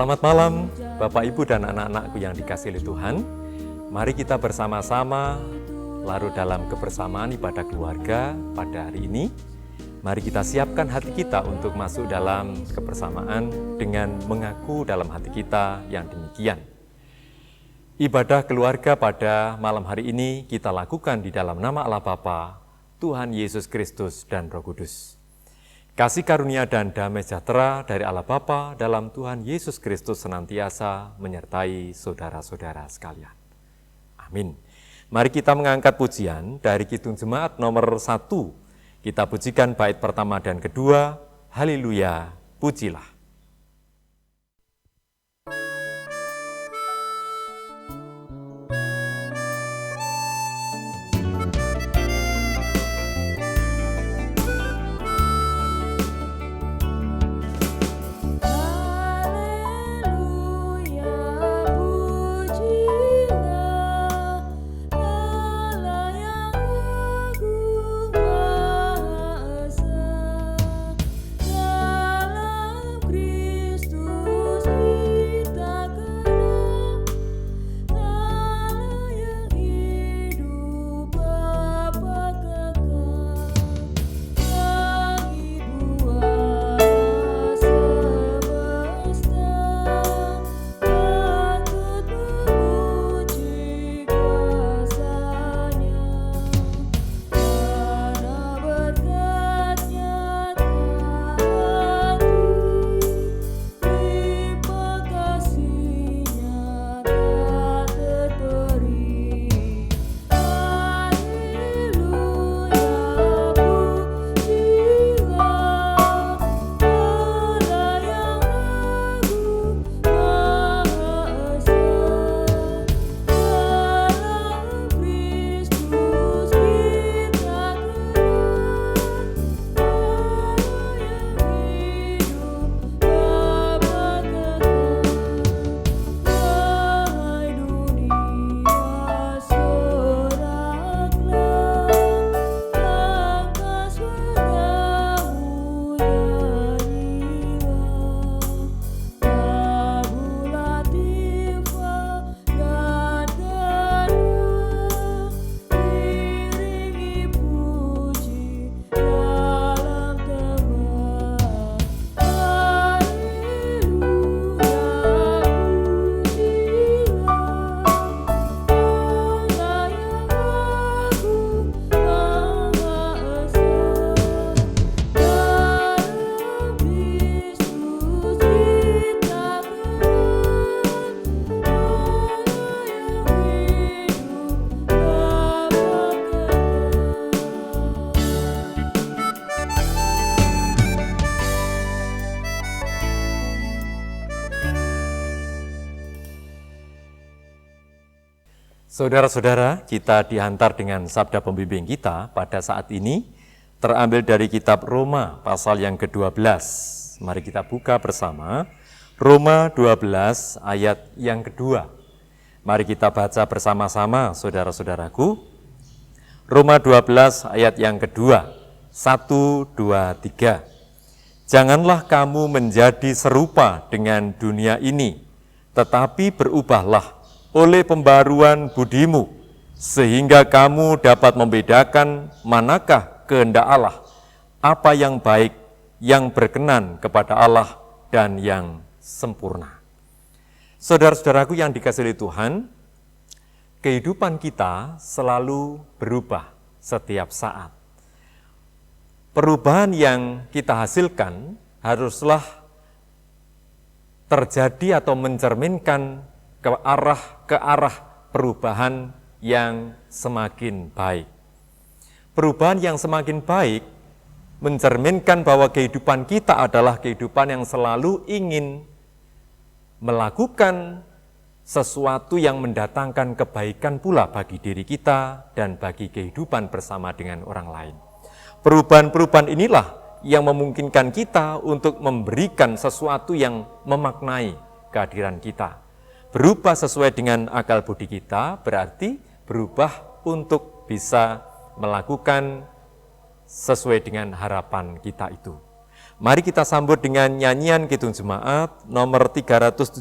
Selamat malam Bapak Ibu dan anak-anakku yang dikasihi Tuhan. Mari kita bersama-sama larut dalam kebersamaan ibadah keluarga pada hari ini. Mari kita siapkan hati kita untuk masuk dalam kebersamaan dengan mengaku dalam hati kita yang demikian. Ibadah keluarga pada malam hari ini kita lakukan di dalam nama Allah Bapa, Tuhan Yesus Kristus dan Roh Kudus. Kasih karunia dan damai sejahtera dari Allah Bapa dalam Tuhan Yesus Kristus senantiasa menyertai saudara-saudara sekalian. Amin. Mari kita mengangkat pujian dari Kidung Jemaat nomor 1. Kita pujikan bait pertama dan kedua, Haleluya, pujilah. Saudara-saudara, kita dihantar dengan sabda pembimbing kita pada saat ini terambil dari kitab Roma pasal yang ke-12. Mari kita buka bersama Roma 12 ayat yang kedua. Mari kita baca bersama-sama saudara-saudaraku. Roma 12 ayat yang kedua. 1, 2, 3. Janganlah kamu menjadi serupa dengan dunia ini, tetapi berubahlah oleh pembaruan budimu, sehingga kamu dapat membedakan manakah kehendak Allah, apa yang baik, yang berkenan kepada Allah, dan yang sempurna. Saudara-saudaraku yang dikasihi Tuhan, kehidupan kita selalu berubah setiap saat. Perubahan yang kita hasilkan haruslah terjadi atau mencerminkan ke arah perubahan yang semakin baik. Perubahan yang semakin baik mencerminkan bahwa kehidupan kita adalah kehidupan yang selalu ingin melakukan sesuatu yang mendatangkan kebaikan pula bagi diri kita dan bagi kehidupan bersama dengan orang lain. Perubahan-perubahan inilah yang memungkinkan kita untuk memberikan sesuatu yang memaknai kehadiran kita. Berubah sesuai dengan akal budi kita berarti berubah untuk bisa melakukan sesuai dengan harapan kita itu. Mari kita sambut dengan nyanyian Kidung Jemaat nomor 370,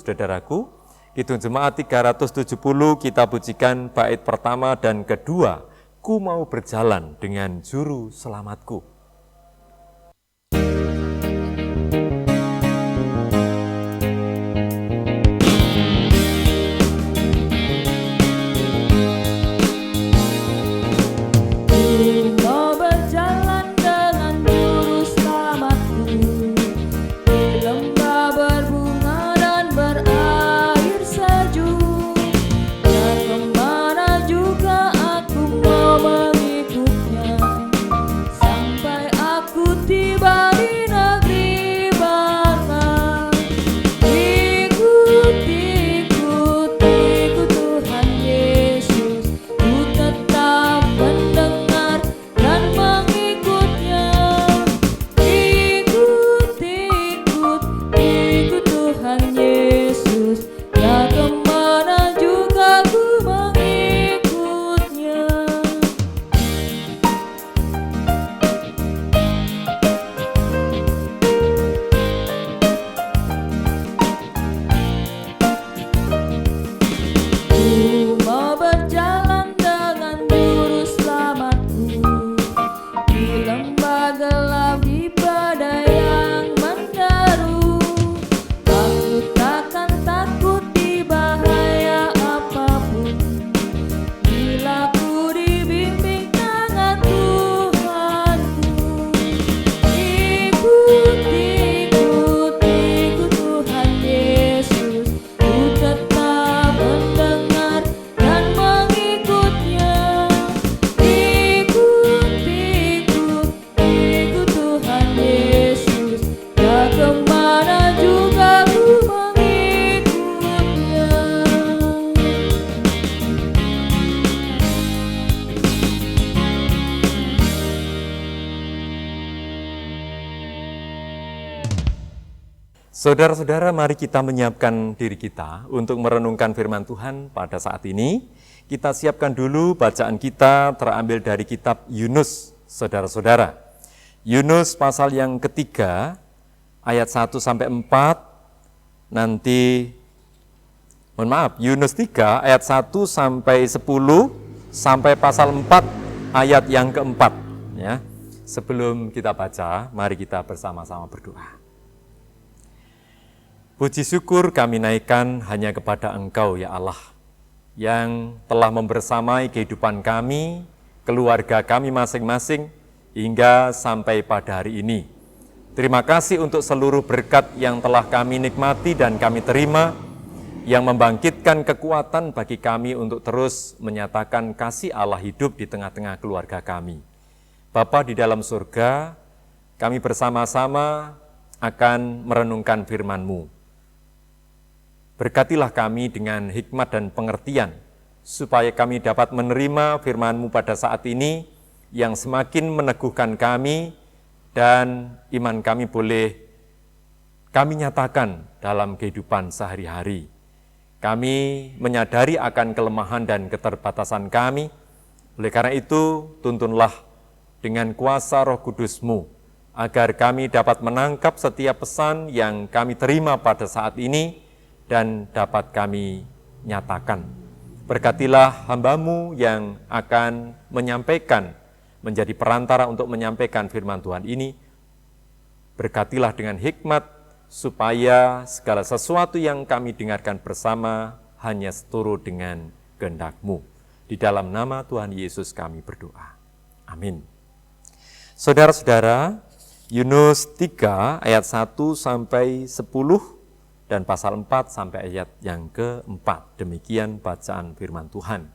saudaraku. Kidung Jemaat 370 kita pujikan bait pertama dan kedua, Ku mau berjalan dengan juru selamatku. Saudara-saudara, mari kita menyiapkan diri kita untuk merenungkan firman Tuhan pada saat ini. Kita siapkan dulu bacaan kita terambil dari kitab Yunus, saudara-saudara. Yunus pasal yang ketiga, ayat 1-4, Yunus 3, ayat 1-10, sampai pasal 4, ayat yang keempat. Ya. Sebelum kita baca, mari kita bersama-sama berdoa. Puji syukur kami naikkan hanya kepada Engkau, ya Allah, yang telah membersamai kehidupan kami, keluarga kami masing-masing, hingga sampai pada hari ini. Terima kasih untuk seluruh berkat yang telah kami nikmati dan kami terima, yang membangkitkan kekuatan bagi kami untuk terus menyatakan kasih Allah hidup di tengah-tengah keluarga kami. Bapa di dalam surga, kami bersama-sama akan merenungkan firman-Mu. Berkatilah kami dengan hikmat dan pengertian, supaya kami dapat menerima firman-Mu pada saat ini yang semakin meneguhkan kami dan iman kami boleh kami nyatakan dalam kehidupan sehari-hari. Kami menyadari akan kelemahan dan keterbatasan kami, oleh karena itu tuntunlah dengan kuasa Roh Kudus-Mu, agar kami dapat menangkap setiap pesan yang kami terima pada saat ini, dan dapat kami nyatakan. Berkatilah hamba-Mu yang akan menyampaikan, menjadi perantara untuk menyampaikan firman Tuhan ini. Berkatilah dengan hikmat, supaya segala sesuatu yang kami dengarkan bersama hanya seturut dengan kehendak-Mu. Di dalam nama Tuhan Yesus kami berdoa. Amin. Saudara-saudara, Yunus 3 ayat 1-10, dan pasal 4 sampai ayat yang ke-4. Demikian bacaan firman Tuhan.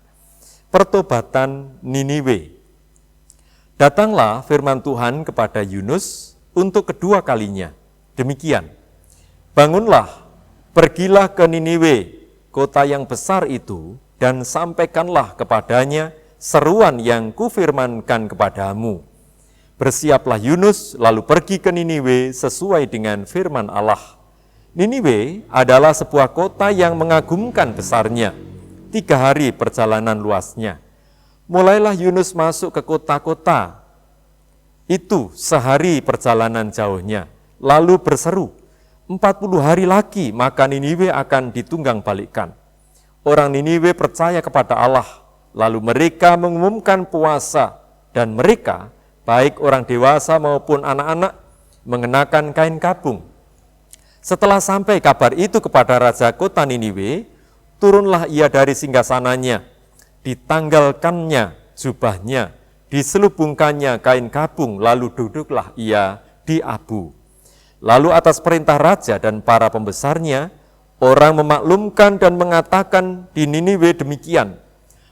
Pertobatan Niniwe. Datanglah firman Tuhan kepada Yunus untuk kedua kalinya. Demikian, bangunlah, pergilah ke Niniwe, kota yang besar itu, dan sampaikanlah kepadanya seruan yang kufirmankan kepadamu. Bersiaplah Yunus, lalu pergi ke Niniwe sesuai dengan firman Allah. Niniwe adalah sebuah kota yang mengagumkan besarnya, 3 hari perjalanan luasnya. Mulailah Yunus masuk ke kota-kota Itu sehari perjalanan jauhnya, lalu berseru, 40 hari lagi maka Niniwe akan ditunggang balikkan. Orang Niniwe percaya kepada Allah, lalu mereka mengumumkan puasa, dan mereka, baik orang dewasa maupun anak-anak, mengenakan kain kabung. Setelah sampai kabar itu kepada Raja kota Niniwe, turunlah ia dari singgasananya, ditanggalkannya jubahnya, diselubungkannya kain kabung, lalu duduklah ia di Abu. Lalu atas perintah raja dan para pembesarnya, orang memaklumkan dan mengatakan di Niniwe demikian,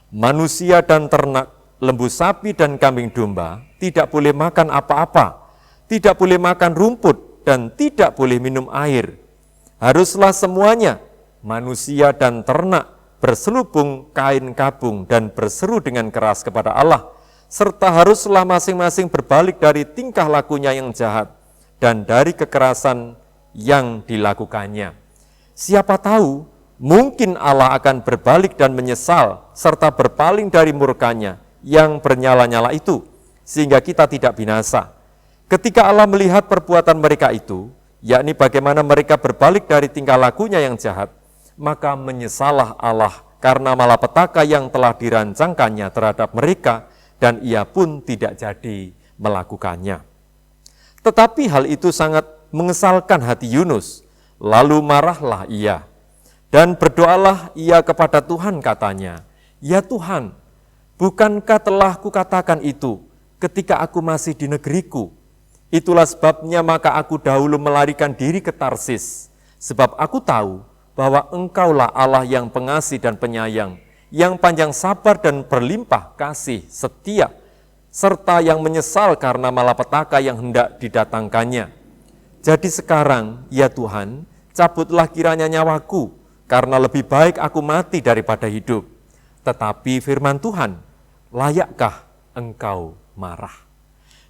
manusia dan ternak, lembu sapi dan kambing domba tidak boleh makan apa-apa, tidak boleh makan rumput dan tidak boleh minum air. Haruslah semuanya, manusia dan ternak, berselubung kain kabung dan berseru dengan keras kepada Allah, serta haruslah masing-masing berbalik dari tingkah lakunya yang jahat dan dari kekerasan yang dilakukannya. Siapa tahu, mungkin Allah akan berbalik dan menyesal, serta berpaling dari murkanya yang bernyala-nyala itu, sehingga kita tidak binasa. Ketika Allah melihat perbuatan mereka itu, yakni bagaimana mereka berbalik dari tingkah lakunya yang jahat, maka menyesalah Allah karena malapetaka yang telah dirancangkannya terhadap mereka, dan ia pun tidak jadi melakukannya. Tetapi hal itu sangat mengesalkan hati Yunus, lalu marahlah ia. Dan berdoalah ia kepada Tuhan katanya, ya Tuhan, bukankah telah kukatakan itu ketika aku masih di negeriku? Itulah sebabnya maka aku dahulu melarikan diri ke Tarsis, sebab aku tahu bahwa Engkaulah Allah yang pengasih dan penyayang, yang panjang sabar dan berlimpah kasih setia, serta yang menyesal karena malapetaka yang hendak didatangkannya. Jadi sekarang, ya Tuhan, cabutlah kiranya nyawaku, karena lebih baik aku mati daripada hidup. Tetapi firman Tuhan, layakkah Engkau marah?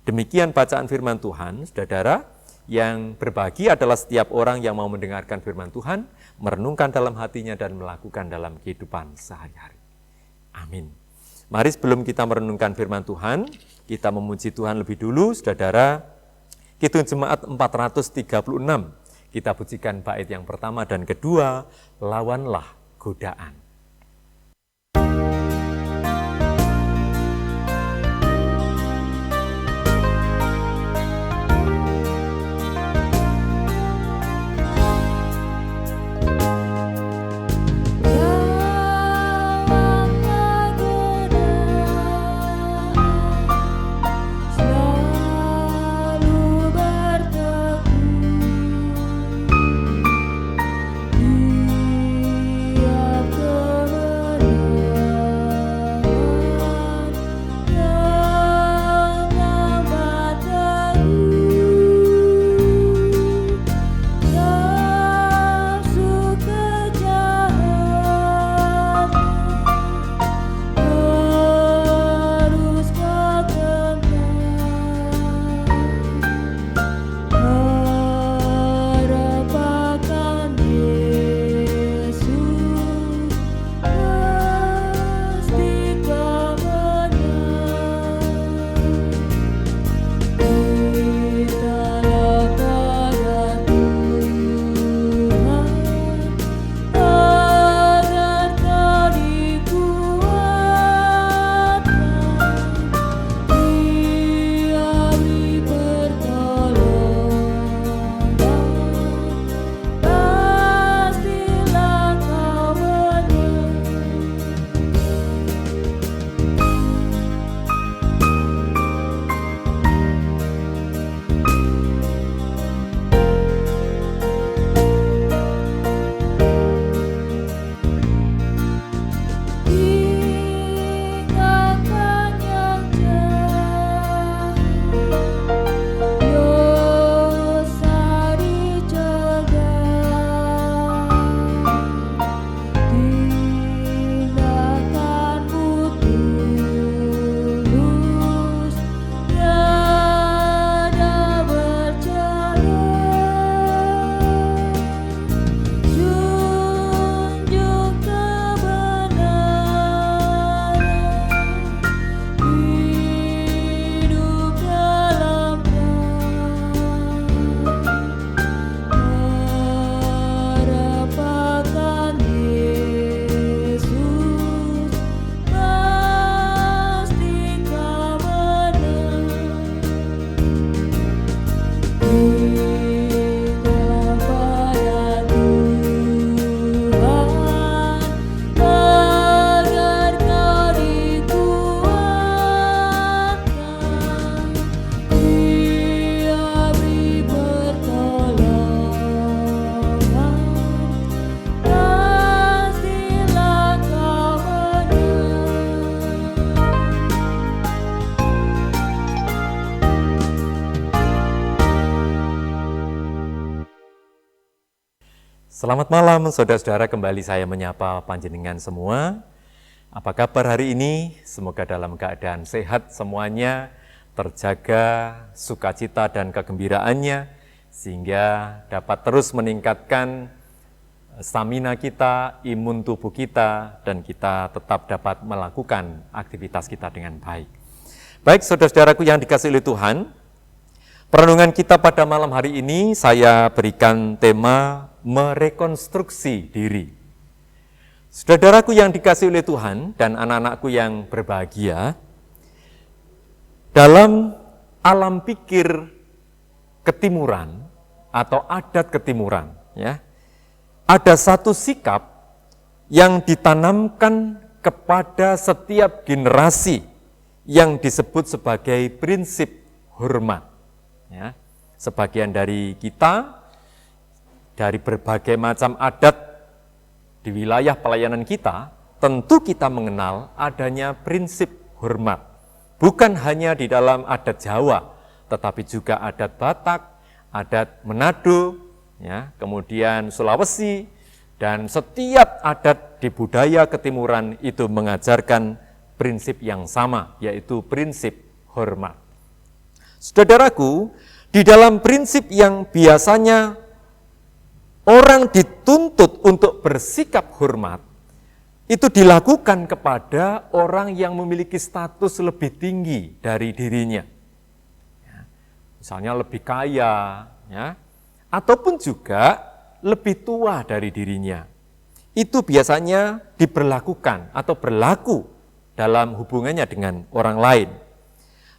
Demikian bacaan firman Tuhan, saudara. Yang berbahagia adalah setiap orang yang mau mendengarkan firman Tuhan, merenungkan dalam hatinya dan melakukan dalam kehidupan sehari-hari. Amin. Mari sebelum kita merenungkan firman Tuhan, kita memuji Tuhan lebih dulu, saudara. Kidung Jemaat 436, kita pujikan bait yang pertama dan kedua, lawanlah godaan. Tiap Selamat malam saudara-saudara, kembali saya menyapa panjenengan semua. Apa kabar hari ini? Semoga dalam keadaan sehat semuanya, terjaga sukacita dan kegembiraannya, sehingga dapat terus meningkatkan stamina kita, imun tubuh kita, dan kita tetap dapat melakukan aktivitas kita dengan baik. Baik saudara-saudaraku yang dikasihi oleh Tuhan, perenungan kita pada malam hari ini saya berikan tema merekonstruksi diri. Saudaraku yang dikasihi oleh Tuhan dan anak-anakku yang berbahagia, dalam alam pikir ketimuran atau adat ketimuran, ya, ada satu sikap yang ditanamkan kepada setiap generasi yang disebut sebagai prinsip hormat. Ya, sebagian dari kita dari berbagai macam adat di wilayah pelayanan kita, tentu kita mengenal adanya prinsip hormat. Bukan hanya di dalam adat Jawa, tetapi juga adat Batak, adat Manado, ya, kemudian Sulawesi, dan setiap adat di budaya ketimuran itu mengajarkan prinsip yang sama, yaitu prinsip hormat. Saudaraku, di dalam prinsip yang biasanya orang dituntut untuk bersikap hormat, itu dilakukan kepada orang yang memiliki status lebih tinggi dari dirinya. Ya, misalnya lebih kaya, ya, ataupun juga lebih tua dari dirinya. Itu biasanya diberlakukan atau berlaku dalam hubungannya dengan orang lain.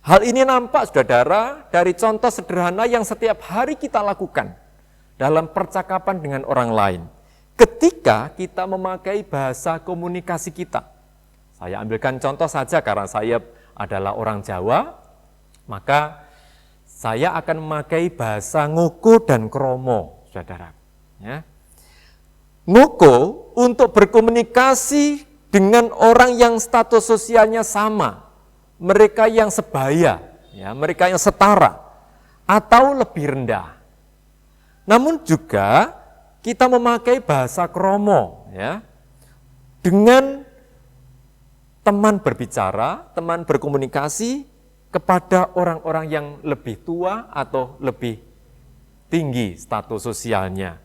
Hal ini nampak, saudara, dari contoh sederhana yang setiap hari kita lakukan dalam percakapan dengan orang lain. Ketika kita memakai bahasa komunikasi kita. Saya ambilkan contoh saja karena saya adalah orang Jawa, maka saya akan memakai bahasa ngoko dan kromo, saudara. Ya. Ngoko untuk berkomunikasi dengan orang yang status sosialnya sama, mereka yang sebaya, ya, mereka yang setara, atau lebih rendah. Namun juga kita memakai bahasa kromo, ya, dengan teman berbicara, teman berkomunikasi kepada orang-orang yang lebih tua atau lebih tinggi status sosialnya.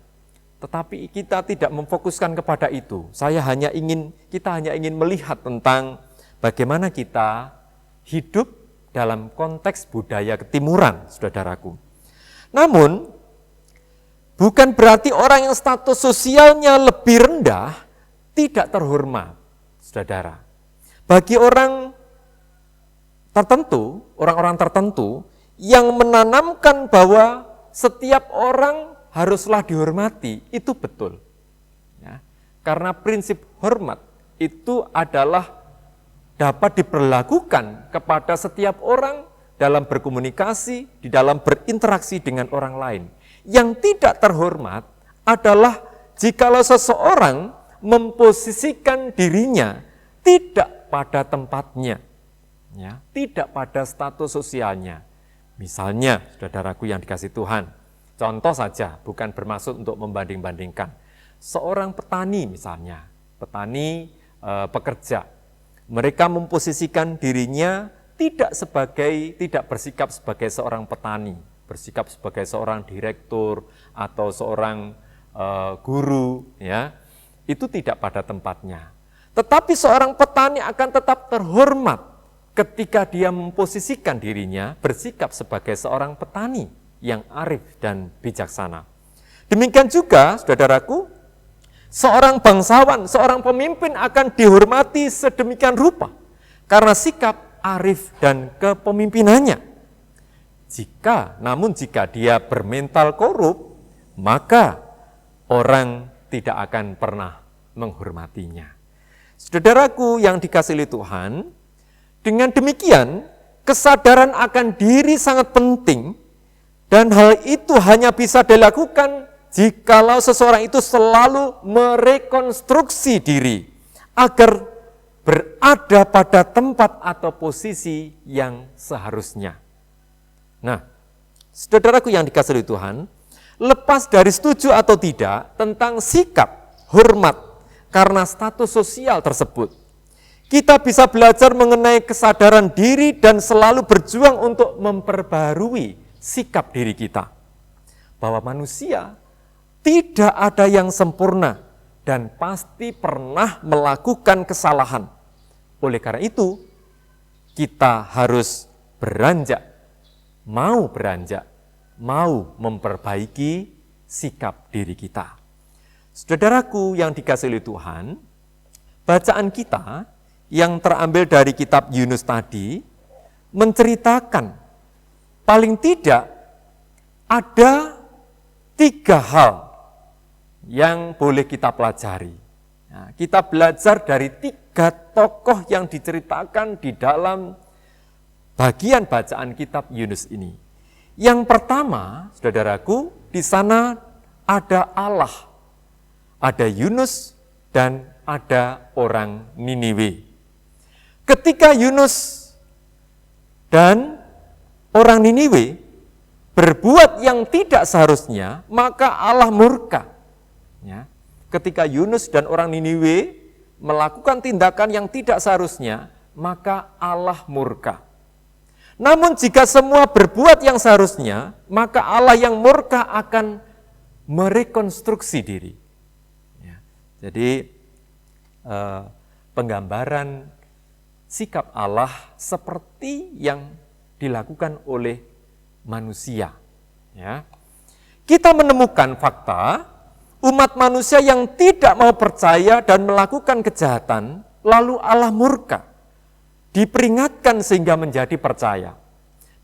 Tetapi kita tidak memfokuskan kepada itu. Kita hanya ingin melihat tentang bagaimana kita hidup dalam konteks budaya ketimuran, saudaraku. Namun bukan berarti orang yang status sosialnya lebih rendah tidak terhormat, saudara. Bagi orang tertentu, orang-orang tertentu yang menanamkan bahwa setiap orang haruslah dihormati, itu betul. Ya, karena prinsip hormat itu adalah dapat diperlakukan kepada setiap orang dalam berkomunikasi, di dalam berinteraksi dengan orang lain. Yang tidak terhormat adalah jikalau seseorang memposisikan dirinya tidak pada tempatnya, ya, tidak pada status sosialnya. Misalnya, saudaraku yang dikasihi Tuhan, contoh saja, bukan bermaksud untuk membanding-bandingkan. Seorang petani misalnya, petani pekerja, mereka memposisikan dirinya tidak bersikap sebagai seorang petani, bersikap sebagai seorang direktur atau seorang guru, ya, itu tidak pada tempatnya. Tetapi seorang petani akan tetap terhormat ketika dia memposisikan dirinya bersikap sebagai seorang petani yang arif dan bijaksana. Demikian juga, saudaraku, seorang bangsawan, seorang pemimpin akan dihormati sedemikian rupa karena sikap arif dan kepemimpinannya. Namun jika dia bermental korup, maka orang tidak akan pernah menghormatinya. Saudaraku yang dikasihi Tuhan, dengan demikian kesadaran akan diri sangat penting dan hal itu hanya bisa dilakukan jikalau seseorang itu selalu merekonstruksi diri agar berada pada tempat atau posisi yang seharusnya. Nah, saudaraku yang dikasihi Tuhan, lepas dari setuju atau tidak tentang sikap, hormat, karena status sosial tersebut. Kita bisa belajar mengenai kesadaran diri dan selalu berjuang untuk memperbarui sikap diri kita. Bahwa manusia tidak ada yang sempurna dan pasti pernah melakukan kesalahan. Oleh karena itu, kita harus beranjak, mau memperbaiki sikap diri kita. Saudaraku yang dikasihi oleh Tuhan, bacaan kita yang terambil dari kitab Yunus tadi menceritakan paling tidak ada 3 hal yang boleh kita pelajari. Nah, kita belajar dari 3 tokoh yang diceritakan di dalam bagian bacaan kitab Yunus ini. Yang pertama, saudaraku, di sana ada Allah, ada Yunus dan ada orang Niniwe. Ketika Yunus dan orang Niniwe berbuat yang tidak seharusnya, maka Allah murka. Ya. Ketika Yunus dan orang Niniwe melakukan tindakan yang tidak seharusnya, maka Allah murka. Namun jika semua berbuat yang seharusnya, maka Allah yang murka akan merekonstruksi diri. Ya. Jadi penggambaran sikap Allah seperti yang dilakukan oleh manusia. Ya. Kita menemukan fakta umat manusia yang tidak mau percaya dan melakukan kejahatan, lalu Allah murka. Diperingatkan sehingga menjadi percaya.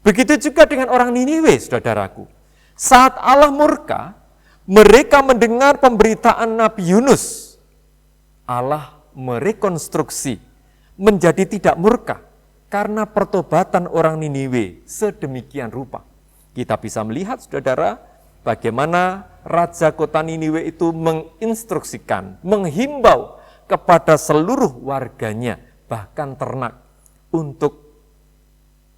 Begitu juga dengan orang Niniwe, saudaraku. Saat Allah murka, mereka mendengar pemberitaan Nabi Yunus. Allah merekonstruksi menjadi tidak murka karena pertobatan orang Niniwe sedemikian rupa. Kita bisa melihat, saudara, bagaimana raja kota Niniwe itu menginstruksikan, menghimbau kepada seluruh warganya, bahkan ternak, untuk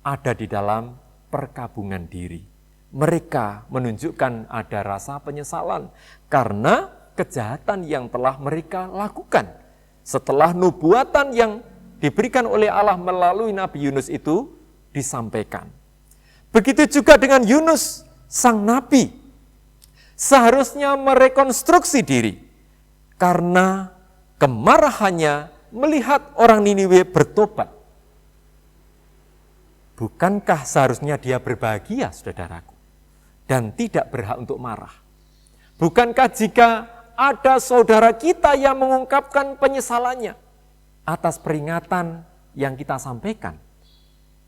ada di dalam perkabungan diri. Mereka menunjukkan ada rasa penyesalan karena kejahatan yang telah mereka lakukan. Setelah nubuatan yang diberikan oleh Allah melalui Nabi Yunus itu disampaikan. Begitu juga dengan Yunus, sang nabi, seharusnya merekonstruksi diri karena kemarahannya melihat orang Niniwe bertobat. Bukankah seharusnya dia berbahagia, saudaraku, dan tidak berhak untuk marah? Bukankah jika ada saudara kita yang mengungkapkan penyesalannya atas peringatan yang kita sampaikan,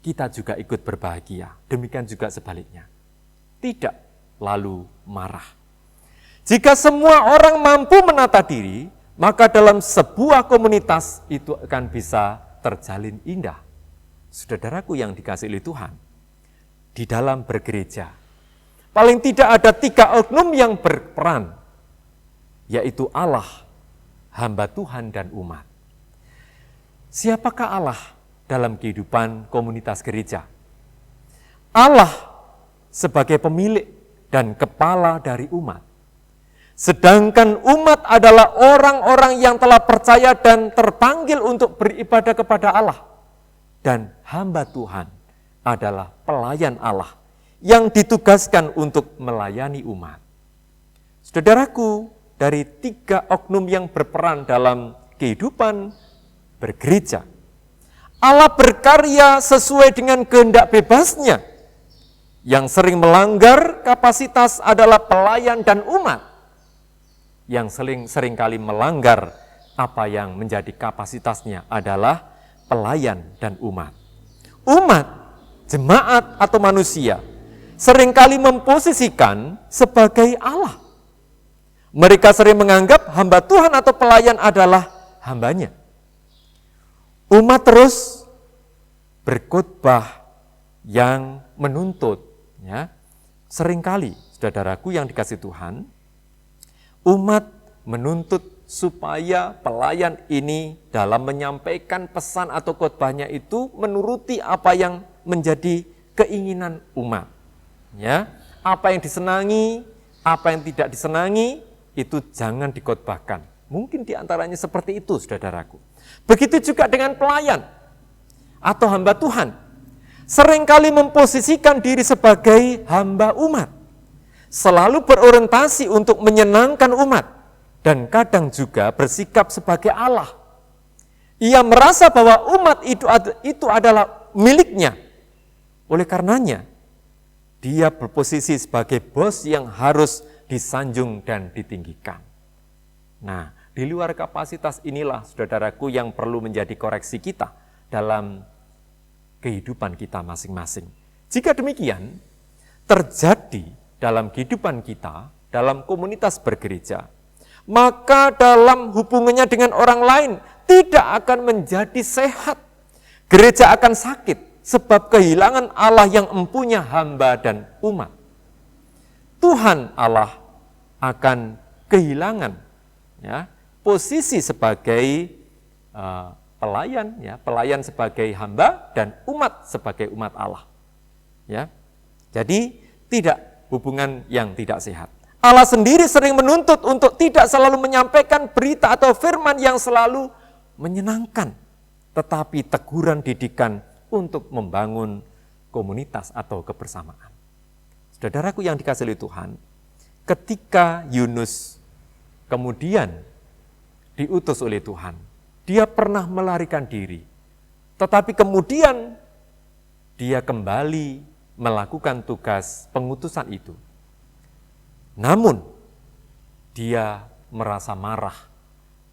kita juga ikut berbahagia. Demikian juga sebaliknya. Tidak lalu marah. Jika semua orang mampu menata diri, maka dalam sebuah komunitas itu akan bisa terjalin indah. Saudaraku yang dikasihi oleh Tuhan, di dalam bergereja, paling tidak ada 3 oknum yang berperan, yaitu Allah, hamba Tuhan, dan umat. Siapakah Allah dalam kehidupan komunitas gereja? Allah sebagai pemilik dan kepala dari umat. Sedangkan umat adalah orang-orang yang telah percaya dan terpanggil untuk beribadah kepada Allah. Dan hamba Tuhan adalah pelayan Allah yang ditugaskan untuk melayani umat. Saudaraku, dari 3 oknum yang berperan dalam kehidupan bergereja, Allah berkarya sesuai dengan kehendak bebasnya. Yang sering melanggar kapasitas adalah pelayan dan umat. Yang seringkali melanggar apa yang menjadi kapasitasnya adalah pelayan dan umat. Umat, jemaat atau manusia seringkali memposisikan sebagai Allah. Mereka sering menganggap hamba Tuhan atau pelayan adalah hambanya. Umat terus berkhotbah yang menuntut, ya. Seringkali, saudaraku yang dikasihi Tuhan, umat menuntut supaya pelayan ini dalam menyampaikan pesan atau khotbahnya itu menuruti apa yang menjadi keinginan umat. Ya, apa yang disenangi, Apa yang tidak disenangi, itu jangan dikhotbahkan. Mungkin diantaranya seperti itu, saudaraku. Begitu juga dengan pelayan atau hamba Tuhan. Seringkali memposisikan diri sebagai hamba umat. Selalu berorientasi untuk menyenangkan umat. Dan kadang juga bersikap sebagai Allah. Ia merasa bahwa umat itu adalah miliknya. Oleh karenanya, dia berposisi sebagai bos yang harus disanjung dan ditinggikan. Nah, di luar kapasitas inilah, saudaraku, yang perlu menjadi koreksi kita dalam kehidupan kita masing-masing. Jika demikian, terjadi dalam kehidupan kita, dalam komunitas bergereja, maka dalam hubungannya dengan orang lain tidak akan menjadi sehat. Gereja akan sakit sebab kehilangan Allah yang empunya hamba dan umat. Tuhan Allah akan kehilangan posisi sebagai pelayan sebagai hamba dan umat sebagai umat Allah. Jadi tidak hubungan yang tidak sehat. Allah sendiri sering menuntut untuk tidak selalu menyampaikan berita atau firman yang selalu menyenangkan, tetapi teguran didikan untuk membangun komunitas atau kebersamaan. Saudaraku yang dikasihi oleh Tuhan, ketika Yunus kemudian diutus oleh Tuhan, dia pernah melarikan diri, tetapi kemudian dia kembali melakukan tugas pengutusan itu. Namun, dia merasa marah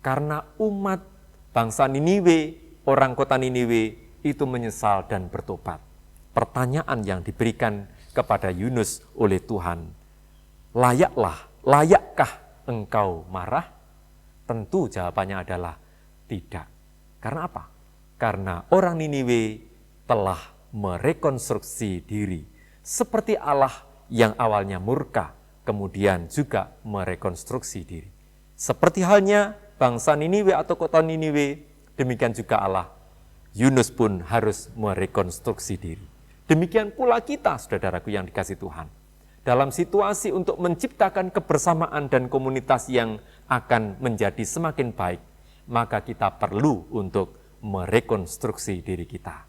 karena umat bangsa Niniwe, orang kota Niniwe, itu menyesal dan bertobat. Pertanyaan yang diberikan kepada Yunus oleh Tuhan, layakkah engkau marah? Tentu jawabannya adalah tidak. Karena apa? Karena orang Niniwe telah merekonstruksi diri. Seperti Allah yang awalnya murka, kemudian juga merekonstruksi diri. Seperti halnya bangsa Niniwe atau kota Niniwe, demikian juga Allah. Yunus pun harus merekonstruksi diri. Demikian pula kita, saudaraku yang dikasihi Tuhan. Dalam situasi untuk menciptakan kebersamaan dan komunitas yang akan menjadi semakin baik, maka kita perlu untuk merekonstruksi diri kita.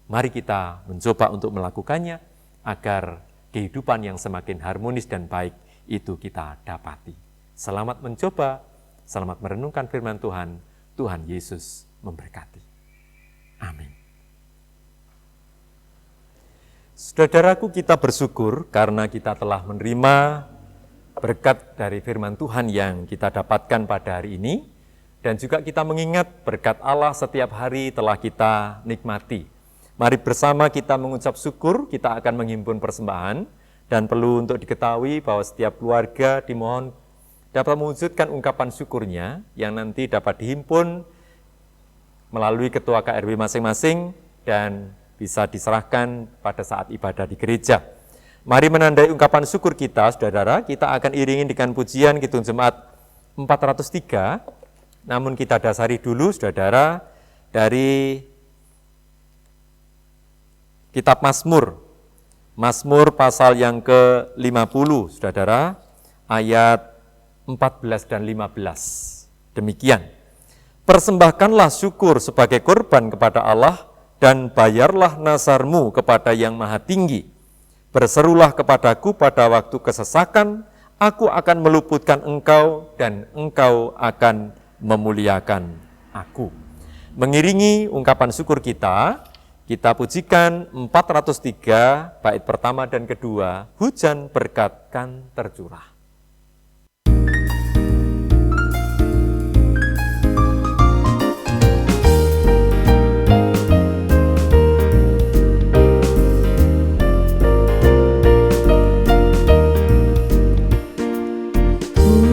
Mari kita mencoba untuk melakukannya agar kehidupan yang semakin harmonis dan baik itu kita dapati. Selamat mencoba, selamat merenungkan firman Tuhan. Tuhan Yesus memberkati. Amin. Saudaraku, kita bersyukur karena kita telah menerima berkat dari firman Tuhan yang kita dapatkan pada hari ini, dan juga kita mengingat berkat Allah setiap hari telah kita nikmati. Mari bersama kita mengucap syukur, kita akan menghimpun persembahan, dan perlu untuk diketahui bahwa setiap keluarga dimohon dapat mewujudkan ungkapan syukurnya yang nanti dapat dihimpun melalui ketua KRW masing-masing dan bisa diserahkan pada saat ibadah di gereja. Mari menandai ungkapan syukur kita, saudara, kita akan iringi dengan pujian Kidung Jemaat 403, namun kita dasari dulu, saudara, dari Kitab Mazmur. Mazmur pasal yang ke-50, saudara, ayat 14 dan 15. Demikian. Persembahkanlah syukur sebagai korban kepada Allah dan bayarlah nazarmu kepada Yang Maha Tinggi. Berserulah kepadaku pada waktu kesesakan, aku akan meluputkan engkau dan engkau akan memuliakan aku. Mengiringi ungkapan syukur kita pujikan 403 bait pertama dan kedua, hujan berkat kan tercurah.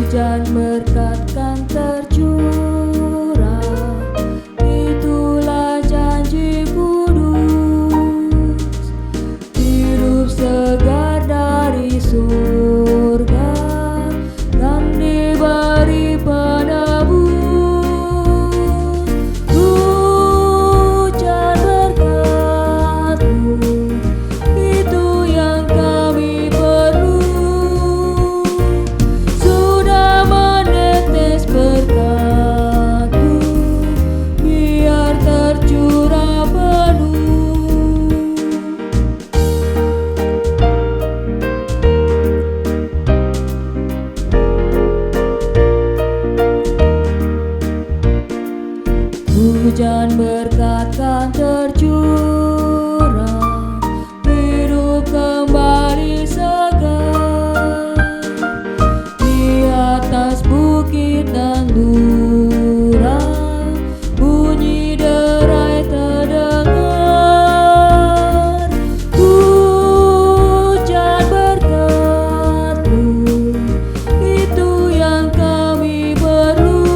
Hujan berkat kan tercurah, itulah janji kudus, hidup segar dari surga. Hujan berkat kan tercurah, hidup kembali segar. Di atas bukit dan jurang, bunyi derai terdengar. Hujan berkat-Mu, itu yang kami perlu.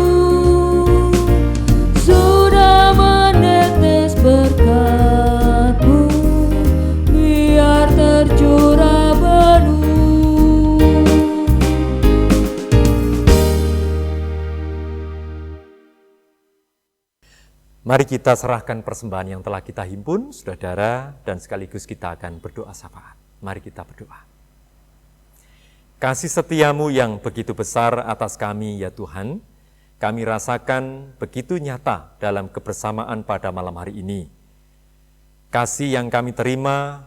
Sudah menetes berkat-Mu, biar tercurah penuh. Mari kita serahkan persembahan yang telah kita himpun, saudara, dan sekaligus kita akan berdoa syafaat. Mari kita berdoa. Kasih setia-Mu yang begitu besar atas kami, ya Tuhan, kami rasakan begitu nyata dalam kebersamaan pada malam hari ini. Kasih yang kami terima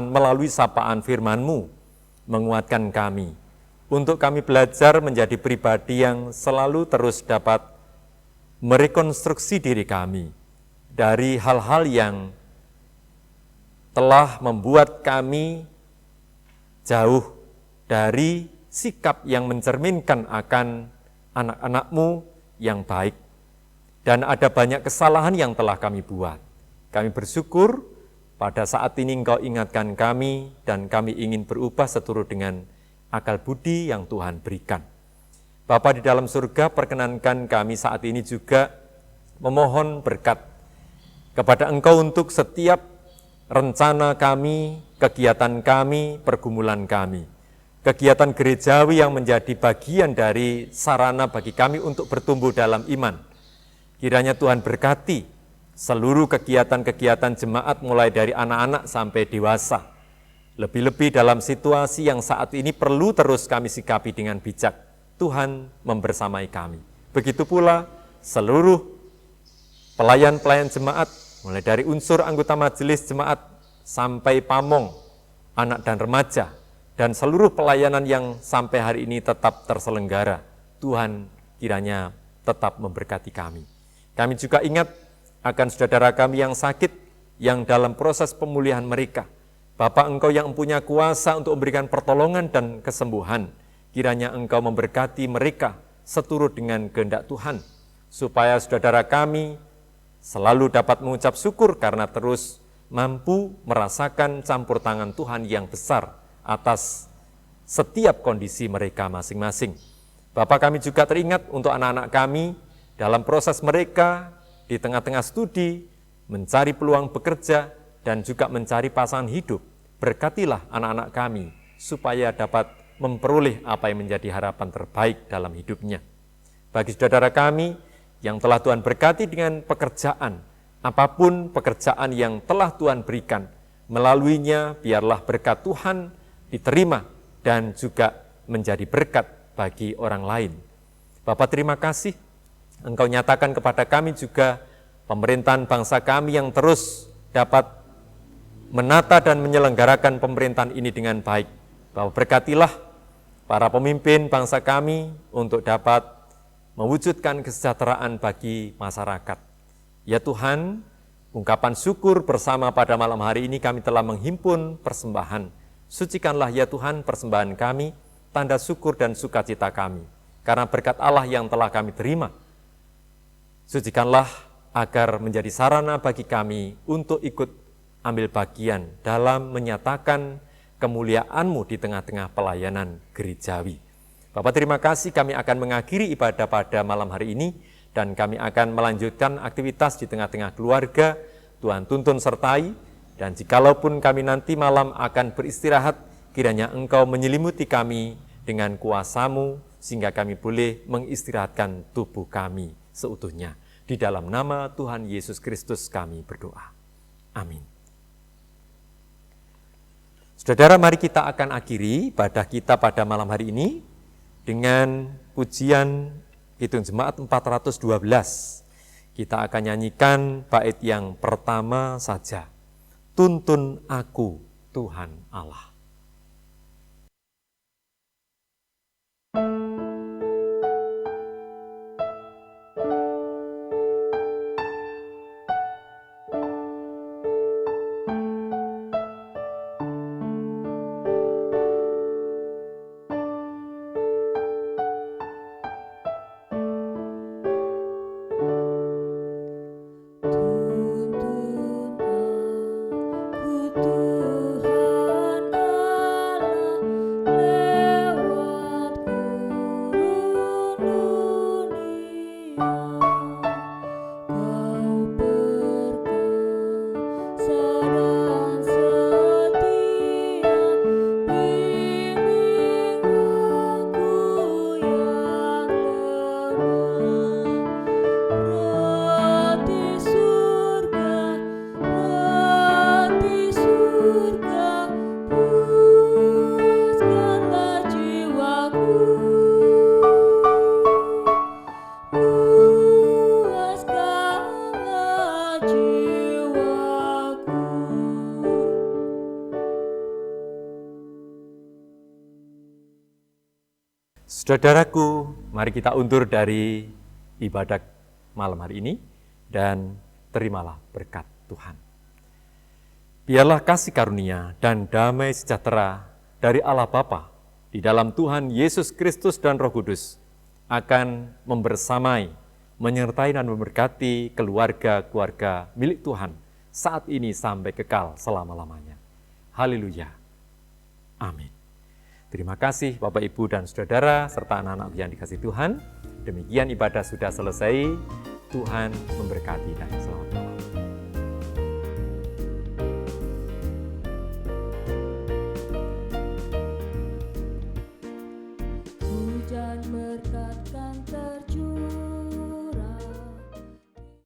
melalui sapaan firman-Mu menguatkan kami, untuk kami belajar menjadi pribadi yang selalu terus dapat merekonstruksi diri kami dari hal-hal yang telah membuat kami jauh dari sikap yang mencerminkan akan anak-anak-Mu yang baik. Dan ada banyak kesalahan yang telah kami buat. Kami bersyukur pada saat ini Engkau ingatkan kami dan kami ingin berubah seturut dengan akal budi yang Tuhan berikan. Bapa di dalam surga, perkenankan kami saat ini juga memohon berkat kepada Engkau untuk setiap rencana kami, kegiatan kami, pergumulan kami. Kegiatan gerejawi yang menjadi bagian dari sarana bagi kami untuk bertumbuh dalam iman. Kiranya Tuhan berkati seluruh kegiatan-kegiatan jemaat mulai dari anak-anak sampai dewasa. Lebih-lebih dalam situasi yang saat ini perlu terus kami sikapi dengan bijak. Tuhan membersamai kami. Begitu pula seluruh pelayan-pelayan jemaat, mulai dari unsur anggota majelis jemaat sampai pamong, anak dan remaja, dan seluruh pelayanan yang sampai hari ini tetap terselenggara. Tuhan kiranya tetap memberkati kami. Kami juga ingat akan saudara kami yang sakit, yang dalam proses pemulihan mereka. Bapa, Engkau yang mempunyai kuasa untuk memberikan pertolongan dan kesembuhan. Kiranya Engkau memberkati mereka seturut dengan kehendak Tuhan, supaya saudara kami selalu dapat mengucap syukur karena terus mampu merasakan campur tangan Tuhan yang besar atas setiap kondisi mereka masing-masing. Bapak, kami juga teringat untuk anak-anak kami dalam proses mereka di tengah-tengah studi, mencari peluang bekerja, dan juga mencari pasangan hidup. Berkatilah anak-anak kami supaya dapat memperoleh apa yang menjadi harapan terbaik dalam hidupnya. Bagi saudara kami yang telah Tuhan berkati dengan pekerjaan, apapun pekerjaan yang telah Tuhan berikan, melaluinya biarlah berkat Tuhan diterima dan juga menjadi berkat bagi orang lain. Bapak, terima kasih Engkau nyatakan kepada kami juga pemerintahan bangsa kami yang terus dapat menata dan menyelenggarakan pemerintahan ini dengan baik. Bapak, berkatilah para pemimpin bangsa kami untuk dapat mewujudkan kesejahteraan bagi masyarakat. Ya Tuhan, ungkapan syukur bersama pada malam hari ini kami telah menghimpun persembahan. Sucikanlah ya Tuhan persembahan kami, tanda syukur dan sukacita kami, karena berkat Allah yang telah kami terima. Sucikanlah agar menjadi sarana bagi kami untuk ikut ambil bagian dalam menyatakan kemuliaan-Mu di tengah-tengah pelayanan gerejawi. Bapak, terima kasih kami akan mengakhiri ibadah pada malam hari ini dan kami akan melanjutkan aktivitas di tengah-tengah keluarga. Tuhan tuntun sertai, dan jikalaupun kami nanti malam akan beristirahat, kiranya Engkau menyelimuti kami dengan kuasa-Mu sehingga kami boleh mengistirahatkan tubuh kami seutuhnya. Di dalam nama Tuhan Yesus Kristus kami berdoa. Amin. Saudara, mari kita akan akhiri ibadah kita pada malam hari ini dengan pujian Kidung Jemaat 412. Kita akan nyanyikan bait yang pertama saja. Tuntun aku, Tuhan Allah. Saudaraku, mari kita undur dari ibadah malam hari ini dan terimalah berkat Tuhan. Biarlah kasih karunia dan damai sejahtera dari Allah Bapa di dalam Tuhan Yesus Kristus dan Roh Kudus akan membersamai, menyertai dan memberkati keluarga-keluarga milik Tuhan saat ini sampai kekal selama-lamanya. Haleluya. Amin. Terima kasih Bapak, Ibu, dan Saudara, serta anak-anak yang dikasihi Tuhan. Demikian ibadah sudah selesai. Tuhan memberkati dan selamat malam. Hujan berkat kan terjadi.